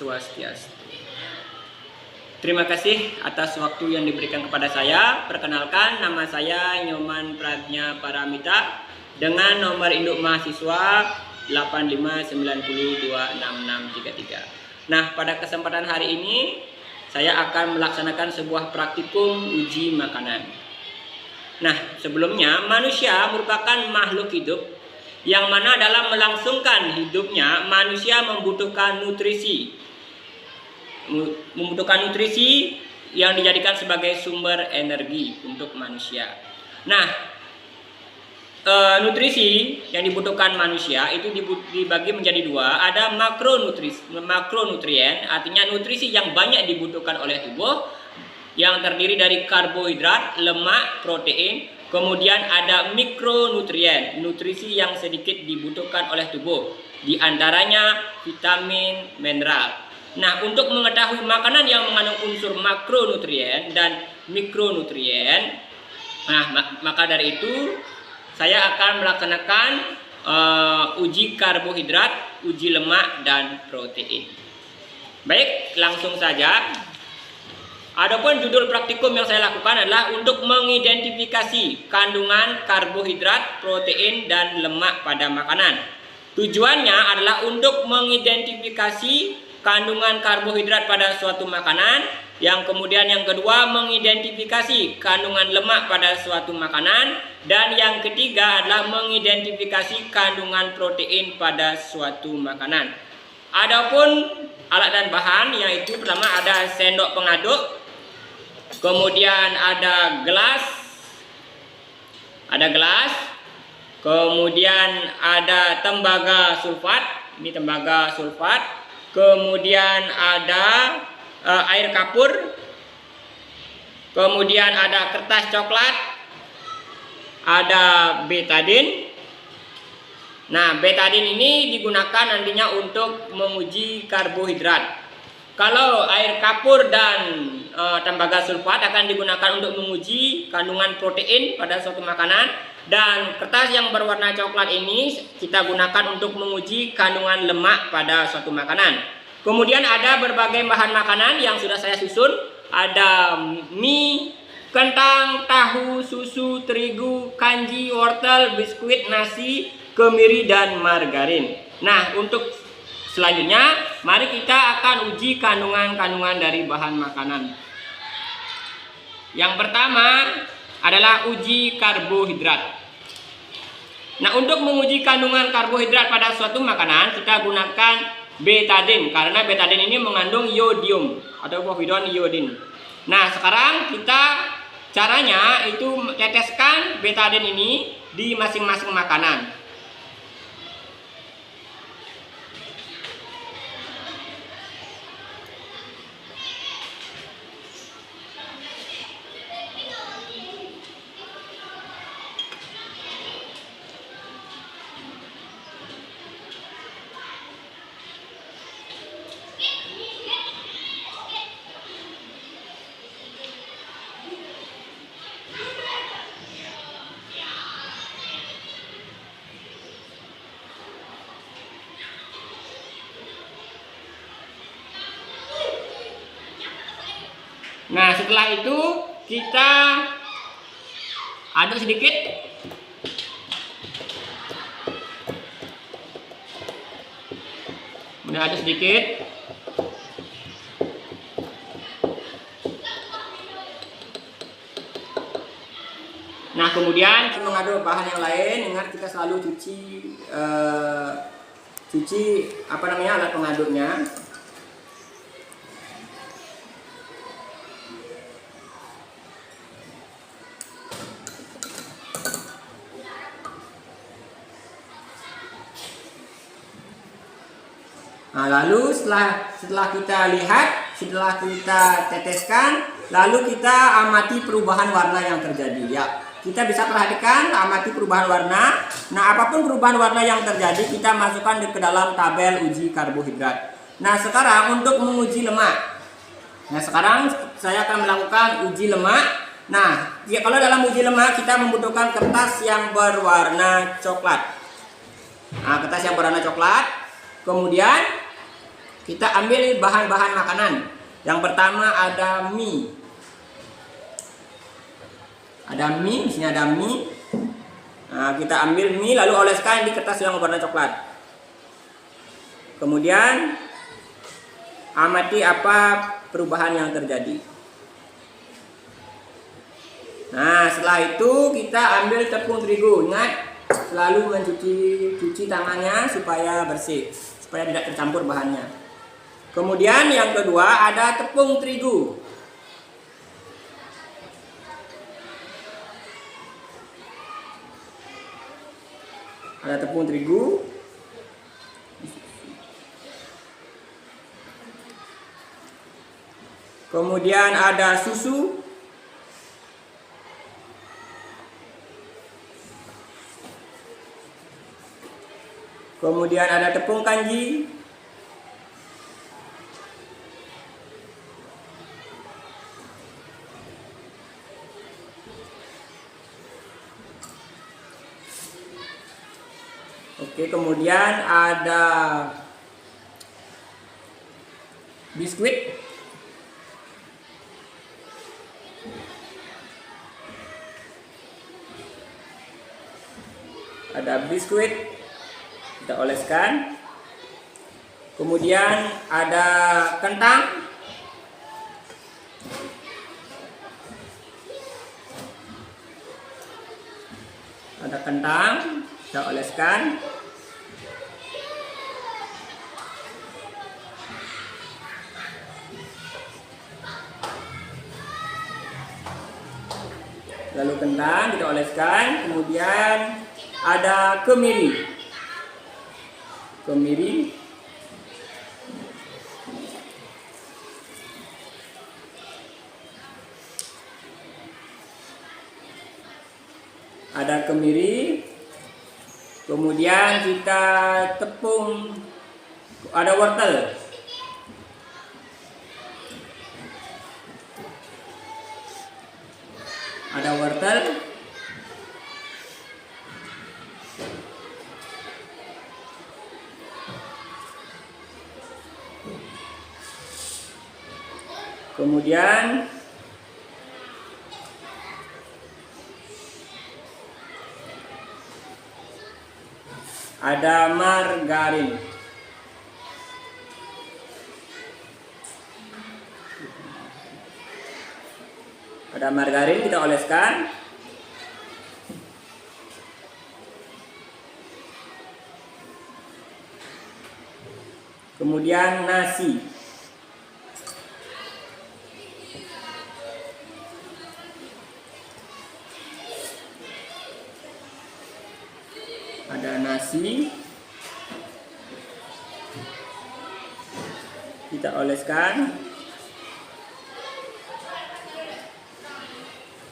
Swastiastu. Terima kasih atas waktu yang diberikan kepada saya. Perkenalkan, nama saya Nyoman Pradnya Paramita dengan nomor induk mahasiswa 85902663. Nah, pada kesempatan hari ini saya akan melaksanakan sebuah praktikum uji makanan. Nah, sebelumnya manusia merupakan makhluk hidup yang mana dalam melangsungkan hidupnya manusia membutuhkan nutrisi yang dijadikan sebagai sumber energi untuk manusia. Nah, nutrisi yang dibutuhkan manusia itu dibagi menjadi dua. Ada makronutrien, artinya nutrisi yang banyak dibutuhkan oleh tubuh, yang terdiri dari karbohidrat, lemak, protein. Kemudian ada mikronutrien, nutrisi yang sedikit dibutuhkan oleh tubuh, di antaranya vitamin, mineral. Nah, untuk mengetahui makanan yang mengandung unsur makronutrien dan mikronutrien, maka dari itu saya akan melaksanakan uji karbohidrat, uji lemak, dan protein. Baik, langsung saja. Adapun judul praktikum yang saya lakukan adalah untuk mengidentifikasi kandungan karbohidrat, protein, dan lemak pada makanan. Tujuannya adalah untuk mengidentifikasi kandungan karbohidrat pada suatu makanan, yang kemudian yang kedua mengidentifikasi kandungan lemak pada suatu makanan, dan yang ketiga adalah mengidentifikasi kandungan protein pada suatu makanan. Adapun alat dan bahan, yaitu pertama ada sendok pengaduk, kemudian ada gelas, kemudian ada tembaga sulfat, ini tembaga sulfat. Kemudian ada air kapur, kemudian ada kertas coklat, ada betadin. Nah, betadin ini digunakan nantinya untuk menguji karbohidrat. Kalau air kapur dan tembaga sulfat akan digunakan untuk menguji kandungan protein pada suatu makanan. Dan kertas yang berwarna coklat ini kita gunakan untuk menguji kandungan lemak pada suatu makanan. Kemudian ada berbagai bahan makanan yang sudah saya susun. Ada mie, kentang, tahu, susu, terigu, kanji, wortel, biskuit, nasi, kemiri, dan margarin. Nah, untuk selanjutnya mari kita akan uji kandungan-kandungan dari bahan makanan. Yang pertama adalah uji karbohidrat. Nah, untuk menguji kandungan karbohidrat pada suatu makanan kita gunakan betadin, karena betadin ini mengandung iodium atau povidon iodin. Nah, sekarang caranya itu teteskan betadin ini di masing-masing makanan. Nah, setelah itu kita aduk sedikit. Kemudian aduk sedikit. Nah, kemudian kita mengaduk bahan yang lain. Ingat, kita selalu cuci alat pengaduknya. Nah, lalu setelah kita lihat, setelah kita teteskan, lalu kita amati perubahan warna yang terjadi. Ya, kita bisa perhatikan, amati perubahan warna. Nah, apapun perubahan warna yang terjadi, kita masukkan ke dalam tabel uji karbohidrat. Nah, sekarang untuk menguji lemak. Nah, sekarang saya akan melakukan uji lemak. Nah, kalau dalam uji lemak kita membutuhkan kertas yang berwarna coklat. Nah, kertas yang berwarna coklat. Kemudian kita ambil bahan-bahan makanan. Yang pertama ada mie. Ada mie, di sini ada mie. Nah, kita ambil mie lalu oleskan di kertas yang warna coklat. Kemudian amati apa perubahan yang terjadi. Nah, setelah itu kita ambil tepung terigu. Ingat, selalu cuci tangannya supaya bersih, supaya tidak tercampur bahannya. Kemudian yang kedua ada tepung terigu. Ada tepung terigu. Kemudian ada susu. Kemudian ada tepung kanji. Oke, kemudian ada biskuit. Ada biskuit. Kita oleskan. Kemudian ada kentang. Ada kentang, kita oleskan. Lalu kentang kita oleskan. Kemudian ada kemiri. Ada kemiri. Kemudian kita tepung, ada wortel. Ada wortel. Kemudian ada margarin. Ada margarin, kita oleskan. Kemudian nasi. Ada nasi. Kita oleskan.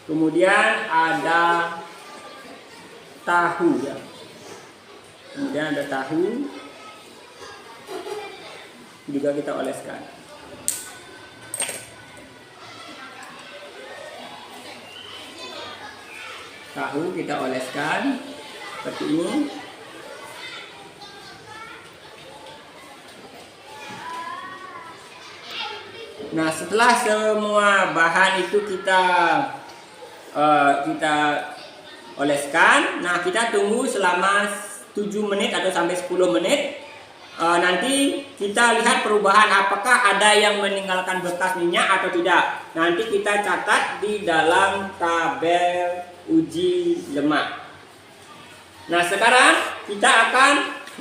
Kemudian ada tahu ya. Kemudian ada tahu. Juga kita oleskan. Tahu kita oleskan seperti ini. Nah, setelah semua bahan itu kita oleskan, nah kita tunggu selama 7 menit atau sampai 10 menit. Nanti kita lihat perubahan apakah ada yang meninggalkan bekas minyak atau tidak. Nanti kita catat di dalam tabel uji lemak. Nah, sekarang kita akan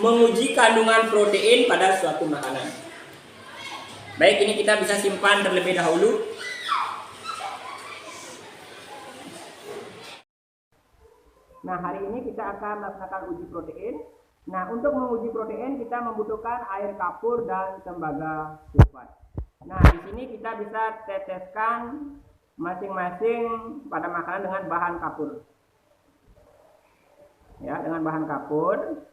menguji kandungan protein pada suatu makanan. Baik, ini kita bisa simpan terlebih dahulu. Nah, hari ini kita akan melaksanakan uji protein. Nah, untuk menguji protein kita membutuhkan air kapur dan tembaga sulfat. Nah, di sini kita bisa teteskan masing-masing pada makanan dengan bahan kapur. Ya, dengan bahan kapur.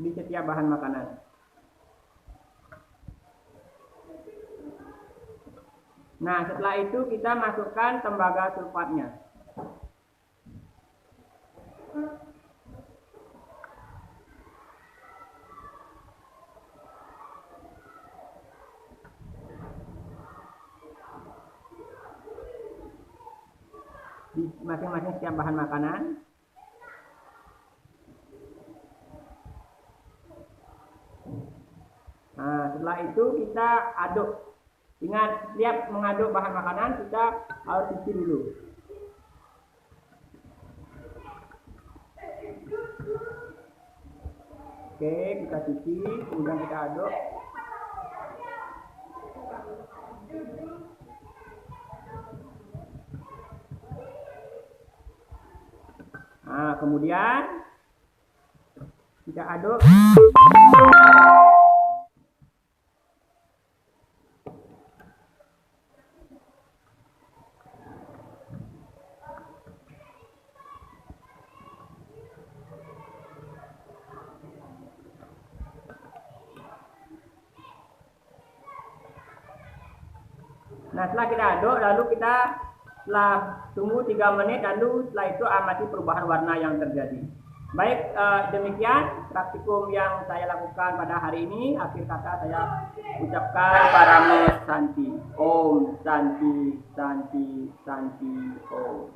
Di setiap bahan makanan. Nah, setelah itu kita masukkan tembaga sulfatnya. di masing-masing setiap bahan makanan. Nah, setelah itu kita aduk. Ingat, setiap mengaduk bahan makanan kita harus cuci dulu. Oke, kita cuci, kemudian kita aduk. Nah, kemudian kita aduk. Nah, setelah kita aduk, lalu kita tunggu 3 menit, lalu setelah itu amati perubahan warna yang terjadi. Baik, demikian praktikum yang saya lakukan pada hari ini. Akhir kata saya ucapkan Paramo Santi. Om Santi, Santi, Santi, Om.